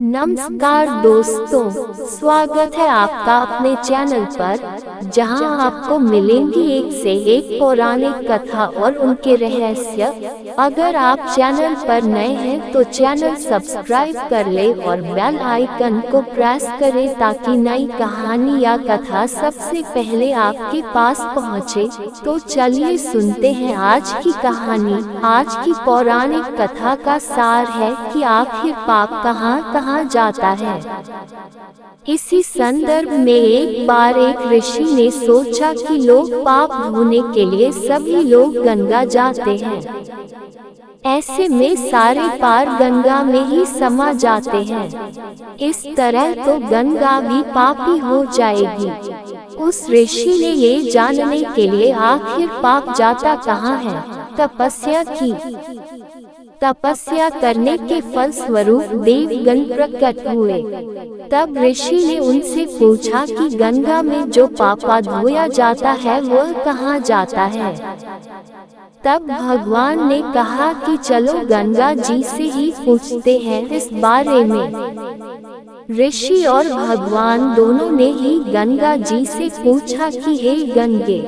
नमस्कार दोस्तों, स्वागत है आपका अपने चैनल पर, जहां आपको मिलेंगी एक से एक पौराणिक कथा और उनके रहस्य। अगर आप चैनल पर नए हैं तो चैनल सब्सक्राइब कर ले और बेल आइकन को प्रेस करें ताकि नई कहानी या कथा सबसे पहले आपके पास पहुंचे। तो चलिए सुनते हैं आज की कहानी। आज की पौराणिक कथा का सार है कि आखिर पाप कहाँ जाता है। इसी संदर्भ में एक बार एक ऋषि ने सोचा कि लोग पाप धोने के लिए सभी लोग गंगा जाते हैं। ऐसे में सारे पार गंगा में ही समा जाते हैं। इस तरह तो गंगा भी पापी हो जाएगी। उस ऋषि ने ये जानने के लिए आखिर पाप जाता कहाँ है, तपस्या की। तपस्या करने के फल स्वरूप देवगण प्रकट हुए। तब ऋषि ने उनसे पूछा कि गंगा में जो पापा धोया जाता है वह कहाँ जाता है। तब भगवान ने कहा कि चलो गंगा जी से ही पूछते हैं इस बारे में। ऋषि और भगवान दोनों ने ही गंगा जी से पूछा कि हे गंगे,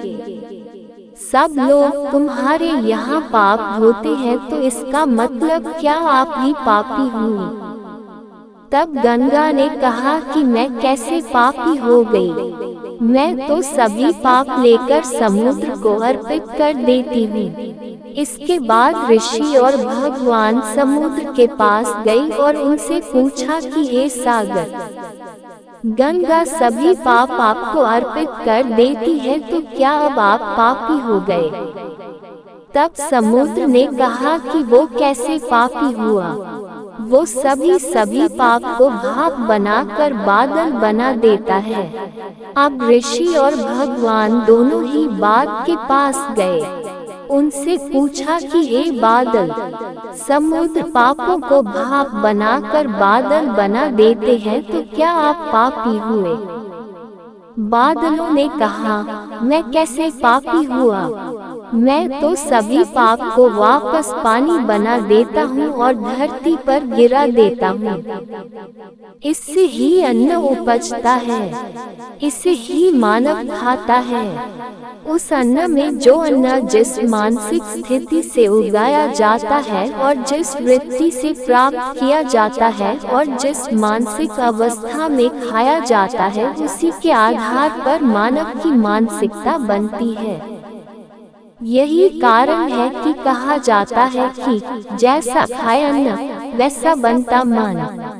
सब लोग तुम्हारे यहाँ पाप धोते हैं तो इसका मतलब क्या आप ही पापी हुई? तब गंगा ने कहा कि मैं कैसे पापी हो गई? मैं तो सभी पाप लेकर समुद्र को अर्पित कर देती हूँ। इसके बाद ऋषि और भगवान समुद्र के पास गए और उनसे पूछा कि हे सागर, गंगा सभी पाप आपको अर्पित कर देती है तो क्या अब आप पापी हो गए? तब समुद्र ने कहा कि वो कैसे पापी हुआ? वो सभी पाप को भाप बनाकर बादल बना देता है। अब ऋषि और भगवान दोनों ही बाग के पास गए। उनसे पूछा कि हे बादल, समुद्र पापों को भाप बनाकर बादल बना देते हैं तो क्या आप पापी हुए? बादलों ने कहा, मैं कैसे पापी हुआ? मैं तो सभी पाप को वापस पानी बना देता हूँ और धरती पर गिरा देता हूँ। इससे ही अन्न उपजता है, इसे ही मानव खाता है। उस अन्न में जो अन्न जिस मानसिक स्थिति से उगाया जाता है और जिस वृत्ति से प्राप्त किया जाता है और जिस मानसिक अवस्था में खाया जाता है, उसी के आधार पर मानव की मानसिकता बनती है। यही कारण है कि कहा जाता है कि जैसा खाए अन्न वैसा बनता मन।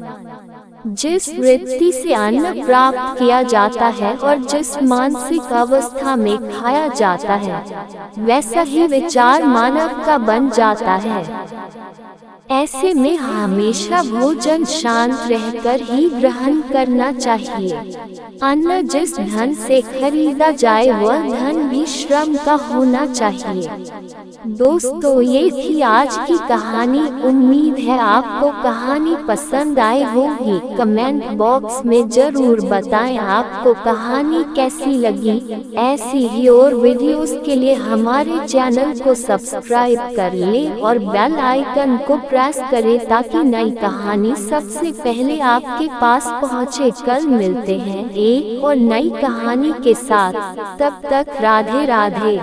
जिस वृत्ति से अन्न प्राप्त किया जाता है और जिस मानसिक अवस्था में खाया जाता है, वैसा ही विचार मानव का बन जाता है। ऐसे में हमेशा भोजन शांत रहकर ही ग्रहण करना चाहिए। अन्न जिस धन से खरीदा जाए वह धन भी श्रम का होना चाहिए। दोस्तों, ये थी आज की कहानी। उम्मीद है आपको कहानी पसंद आई होगी। कमेंट बॉक्स में जरूर बताएं आपको कहानी कैसी लगी। ऐसी ही और वीडियोस के लिए हमारे चैनल को सब्सक्राइब कर लें और बेल आइकन को प्रेस करें ताकि नई कहानी सबसे पहले आपके पास पहुंचे। कल मिलते हैं एक और नई कहानी के साथ। तब तक राधे राधे।